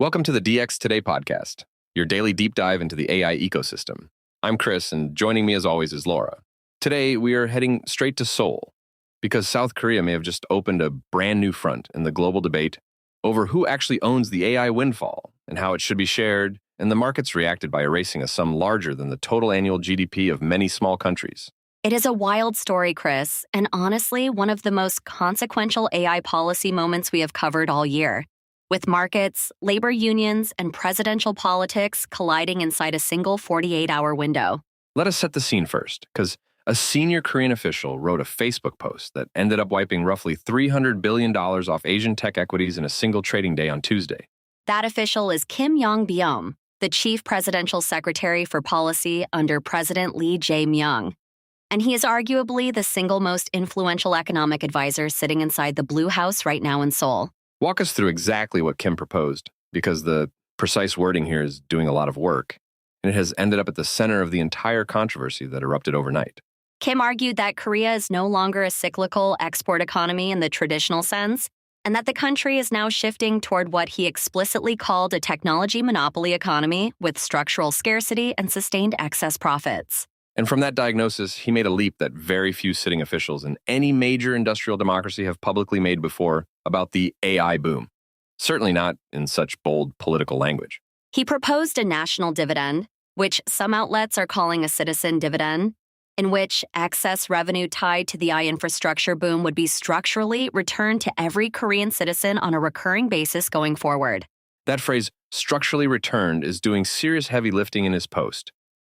Welcome to the DX Today podcast, your daily deep dive into the AI ecosystem. I'm Chris, and joining me as always is Laura. Today, we are heading straight to Seoul because South Korea may have just opened a brand new front in the global debate over who actually owns the AI windfall and how it should be shared, and the markets reacted by erasing a sum larger than the total annual GDP of many small countries. It is a wild story, Chris, and honestly, one of the most consequential AI policy moments we have covered all year. With markets, labor unions, and presidential politics colliding inside a single 48-hour window. Let us set the scene first, because a senior Korean official wrote a Facebook post that ended up wiping roughly $300 billion off Asian tech equities in a single trading day on Tuesday. That official is Kim Yong, the chief presidential secretary for policy under President Lee Jae. And he is arguably the single most influential economic advisor sitting inside the Blue House right now in Seoul. Walk us through exactly what Kim proposed, because the precise wording here is doing a lot of work, and it has ended up at the center of the entire controversy that erupted overnight. Kim argued that Korea is no longer a cyclical export economy in the traditional sense, and that the country is now shifting toward what he explicitly called a technology monopoly economy with structural scarcity and sustained excess profits. And from that diagnosis, he made a leap that very few sitting officials in any major industrial democracy have publicly made before about the AI boom. Certainly not in such bold political language. He proposed a national dividend, which some outlets are calling a citizen dividend, in which excess revenue tied to the AI infrastructure boom would be structurally returned to every Korean citizen on a recurring basis going forward. That phrase, structurally returned, is doing serious heavy lifting in his post,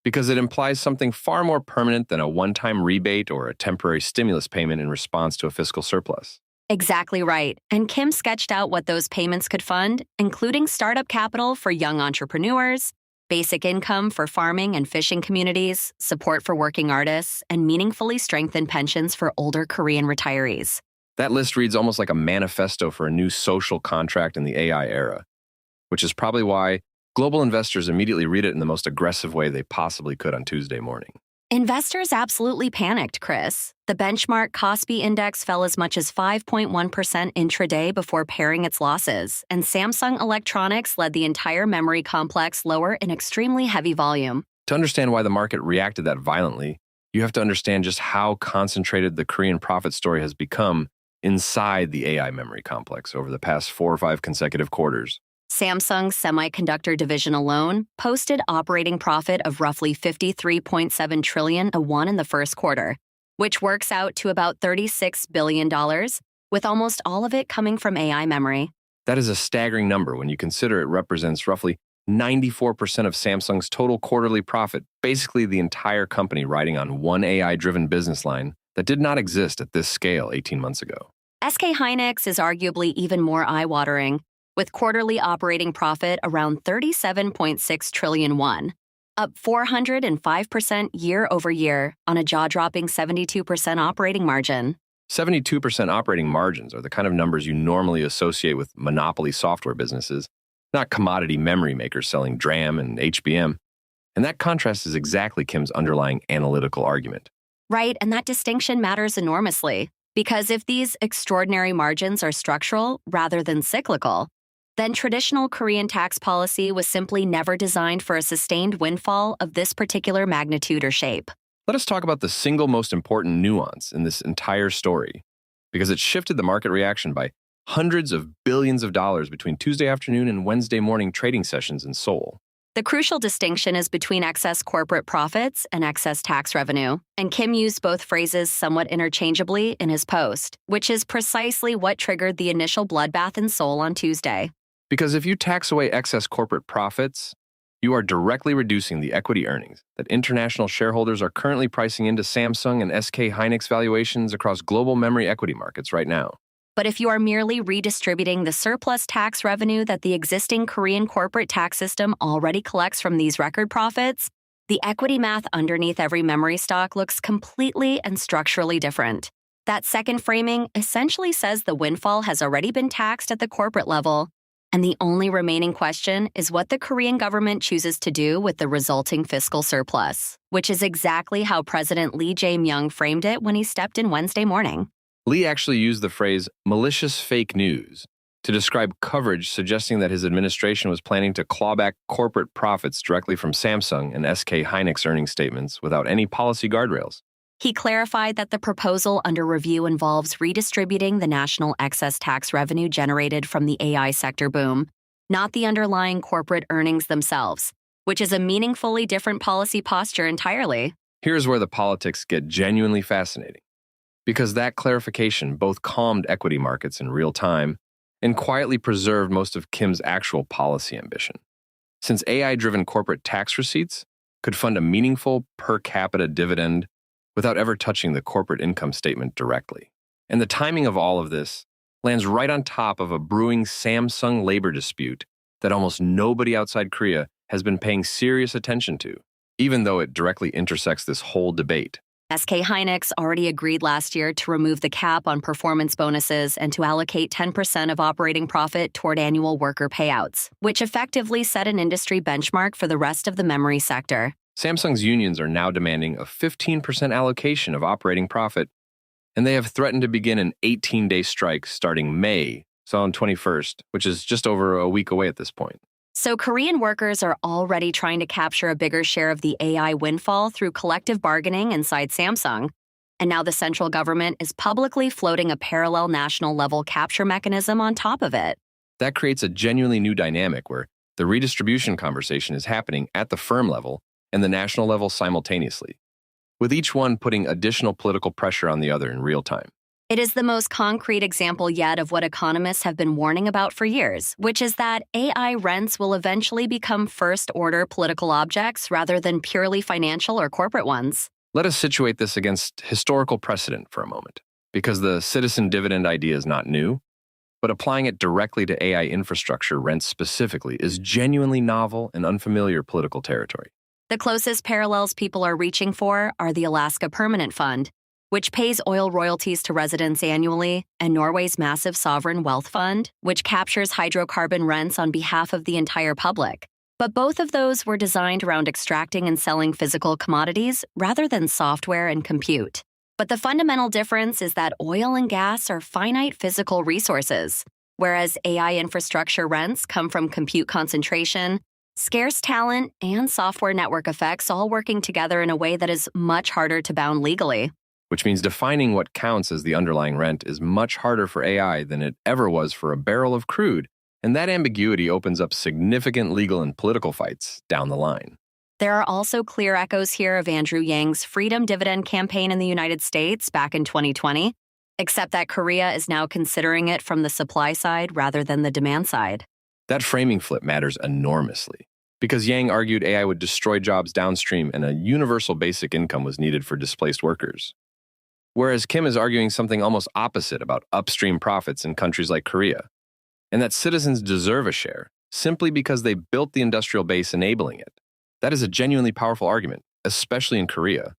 because it implies something far more permanent than a one-time rebate or a temporary stimulus payment in response to a fiscal surplus. Exactly right. And Kim sketched out what those payments could fund, including startup capital for young entrepreneurs, basic income for farming and fishing communities, support for working artists, and meaningfully strengthened pensions for older Korean retirees. That list reads almost like a manifesto for a new social contract in the AI era, which is probably why global investors immediately read it in the most aggressive way they possibly could on Tuesday morning. Investors absolutely panicked, Chris. The benchmark Kospi index fell as much as 5.1% intraday before paring its losses, and Samsung Electronics led the entire memory complex lower in extremely heavy volume. To understand why the market reacted that violently, you have to understand just how concentrated the Korean profit story has become inside the AI memory complex over the past 4 or 5 consecutive quarters. Samsung's semiconductor division alone posted operating profit of roughly 53.7 trillion won in the first quarter, which works out to about $36 billion, with almost all of it coming from AI memory. That is a staggering number when you consider it represents roughly 94% of Samsung's total quarterly profit, basically the entire company riding on one AI-driven business line that did not exist at this scale 18 months ago. SK hynix is arguably even more eye-watering, with quarterly operating profit around 37.6 trillion won, up 405% year over year on a jaw-dropping 72% operating margin. 72% operating margins are the kind of numbers you normally associate with monopoly software businesses, not commodity memory makers selling DRAM and HBM. And that contrast is exactly Kim's underlying analytical argument. Right, and that distinction matters enormously, because if these extraordinary margins are structural rather than cyclical, then traditional Korean tax policy was simply never designed for a sustained windfall of this particular magnitude or shape. Let us talk about the single most important nuance in this entire story, because it shifted the market reaction by hundreds of billions of dollars between Tuesday afternoon and Wednesday morning trading sessions in Seoul. The crucial distinction is between excess corporate profits and excess tax revenue, and Kim used both phrases somewhat interchangeably in his post, which is precisely what triggered the initial bloodbath in Seoul on Tuesday. Because if you tax away excess corporate profits, you are directly reducing the equity earnings that international shareholders are currently pricing into Samsung and SK hynix valuations across global memory equity markets right now. But if you are merely redistributing the surplus tax revenue that the existing Korean corporate tax system already collects from these record profits, the equity math underneath every memory stock looks completely and structurally different. That second framing essentially says the windfall has already been taxed at the corporate level, and the only remaining question is what the Korean government chooses to do with the resulting fiscal surplus, which is exactly how President Lee Jae framed it when he stepped in Wednesday morning. Lee actually used the phrase malicious fake news to describe coverage suggesting that his administration was planning to claw back corporate profits directly from Samsung and SK hynix earnings statements without any policy guardrails. He clarified that the proposal under review involves redistributing the national excess tax revenue generated from the AI sector boom, not the underlying corporate earnings themselves, which is a meaningfully different policy posture entirely. Here's where the politics get genuinely fascinating, because that clarification both calmed equity markets in real time and quietly preserved most of Kim's actual policy ambition. Since AI-driven corporate tax receipts could fund a meaningful per capita dividend without ever touching the corporate income statement directly. And the timing of all of this lands right on top of a brewing Samsung labor dispute that almost nobody outside Korea has been paying serious attention to, even though it directly intersects this whole debate. SK hynix already agreed last year to remove the cap on performance bonuses and to allocate 10% of operating profit toward annual worker payouts, which effectively set an industry benchmark for the rest of the memory sector. Samsung's unions are now demanding a 15% allocation of operating profit, and they have threatened to begin an 18-day strike starting May, so on 21st, which is just over a week away at this point. So Korean workers are already trying to capture a bigger share of the AI windfall through collective bargaining inside Samsung. And now the central government is publicly floating a parallel national-level capture mechanism on top of it. That creates a genuinely new dynamic where the redistribution conversation is happening at the firm level and the national level simultaneously, with each one putting additional political pressure on the other in real time. It is the most concrete example yet of what economists have been warning about for years, which is that AI rents will eventually become first-order political objects rather than purely financial or corporate ones. Let us situate this against historical precedent for a moment, because the citizen dividend idea is not new, but applying it directly to AI infrastructure rents specifically is genuinely novel and unfamiliar political territory. The closest parallels people are reaching for are the Alaska Permanent Fund, which pays oil royalties to residents annually, and Norway's massive sovereign wealth fund, which captures hydrocarbon rents on behalf of the entire public. But both of those were designed around extracting and selling physical commodities rather than software and compute. But the fundamental difference is that oil and gas are finite physical resources, whereas AI infrastructure rents come from compute concentration, scarce talent, and software network effects all working together in a way that is much harder to bound legally. Which means defining what counts as the underlying rent is much harder for AI than it ever was for a barrel of crude, and that ambiguity opens up significant legal and political fights down the line. There are also clear echoes here of Andrew Yang's Freedom Dividend campaign in the United States back in 2020, except that Korea is now considering it from the supply side rather than the demand side. That framing flip matters enormously, because Yang argued AI would destroy jobs downstream and a universal basic income was needed for displaced workers. Whereas Kim is arguing something almost opposite about upstream profits in countries like Korea, and that citizens deserve a share simply because they built the industrial base enabling it. That is a genuinely powerful argument, especially in Korea,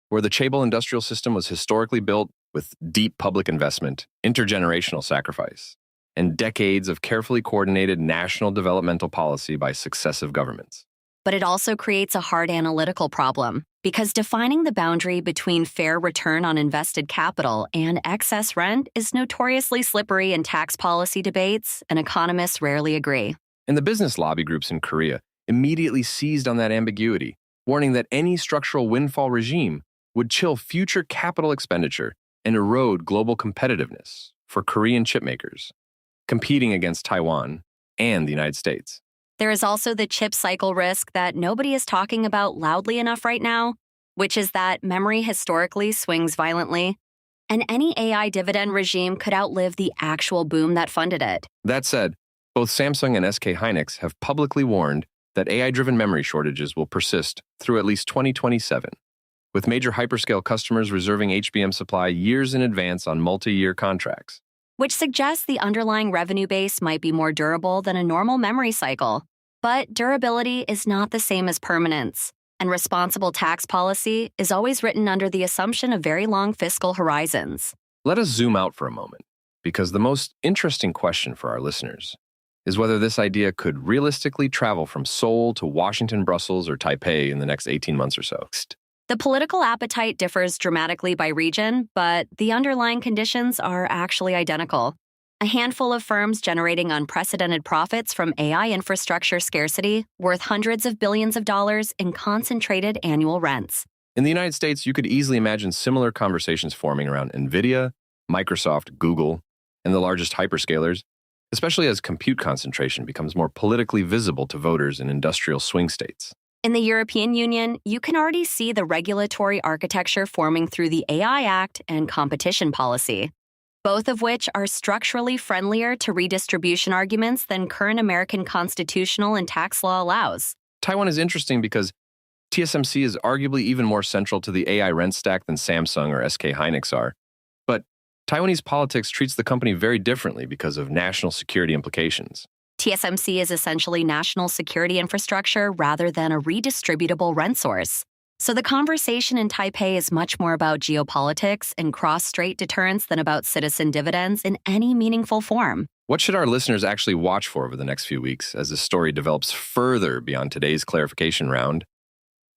where the chaebol industrial system was historically built with deep public investment, intergenerational sacrifice, and decades of carefully coordinated national developmental policy by successive governments. But it also creates a hard analytical problem, because defining the boundary between fair return on invested capital and excess rent is notoriously slippery in tax policy debates, and economists rarely agree. And the business lobby groups in Korea immediately seized on that ambiguity, warning that any structural windfall regime would chill future capital expenditure and erode global competitiveness for Korean chipmakers, competing against Taiwan and the United States. There is also the chip cycle risk that nobody is talking about loudly enough right now, which is that memory historically swings violently, and any AI dividend regime could outlive the actual boom that funded it. That said, both Samsung and SK hynix have publicly warned that AI-driven memory shortages will persist through at least 2027, with major hyperscale customers reserving HBM supply years in advance on multi-year contracts. Which suggests the underlying revenue base might be more durable than a normal memory cycle. But durability is not the same as permanence, and responsible tax policy is always written under the assumption of very long fiscal horizons. Let us zoom out for a moment, because the most interesting question for our listeners is whether this idea could realistically travel from Seoul to Washington, Brussels, or Taipei in the next 18 months or so. The political appetite differs dramatically by region, but the underlying conditions are actually identical. A handful of firms generating unprecedented profits from AI infrastructure scarcity, worth hundreds of billions of dollars in concentrated annual rents. In the United States, you could easily imagine similar conversations forming around NVIDIA, Microsoft, Google, and the largest hyperscalers, especially as compute concentration becomes more politically visible to voters in industrial swing states. In the European Union, you can already see the regulatory architecture forming through the AI Act and competition policy, both of which are structurally friendlier to redistribution arguments than current American constitutional and tax law allows. Taiwan is interesting because TSMC is arguably even more central to the AI rent stack than Samsung or SK hynix are. But Taiwanese politics treats the company very differently because of national security implications. TSMC is essentially national security infrastructure rather than a redistributable rent source. So the conversation in Taipei is much more about geopolitics and cross-strait deterrence than about citizen dividends in any meaningful form. What should our listeners actually watch for over the next few weeks as this story develops further beyond today's clarification round?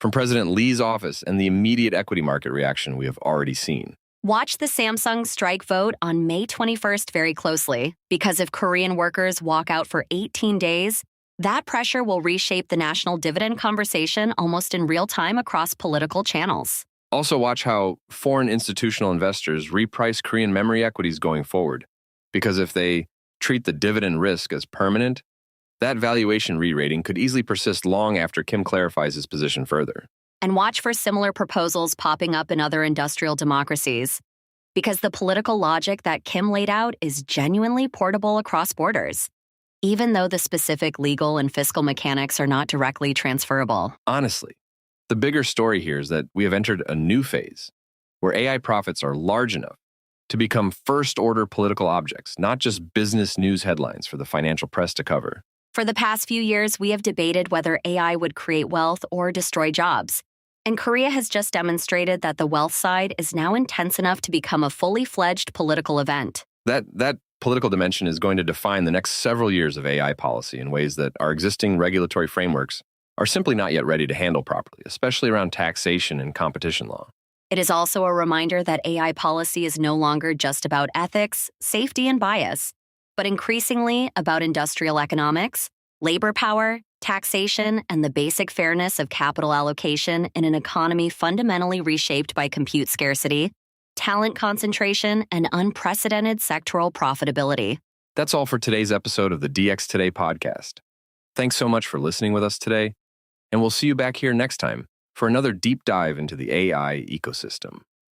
From President Lee's office and the immediate equity market reaction we have already seen. Watch the Samsung strike vote on May 21st very closely, because if Korean workers walk out for 18 days, that pressure will reshape the national dividend conversation almost in real time across political channels. Also watch how foreign institutional investors reprice Korean memory equities going forward, because if they treat the dividend risk as permanent, that valuation re-rating could easily persist long after Kim clarifies his position further. And watch for similar proposals popping up in other industrial democracies, because the political logic that Kim laid out is genuinely portable across borders, even though the specific legal and fiscal mechanics are not directly transferable. Honestly, the bigger story here is that we have entered a new phase where AI profits are large enough to become first-order political objects, not just business news headlines for the financial press to cover. For the past few years, we have debated whether AI would create wealth or destroy jobs. And Korea has just demonstrated that the wealth side is now intense enough to become a fully fledged political event. That political dimension is going to define the next several years of AI policy in ways that our existing regulatory frameworks are simply not yet ready to handle properly, especially around taxation and competition law. It is also a reminder that AI policy is no longer just about ethics, safety, and bias, but increasingly about industrial economics, labor power, taxation, and the basic fairness of capital allocation in an economy fundamentally reshaped by compute scarcity, talent concentration, and unprecedented sectoral profitability. That's all for today's episode of the DX Today podcast. Thanks so much for listening with us today, and we'll see you back here next time for another deep dive into the AI ecosystem.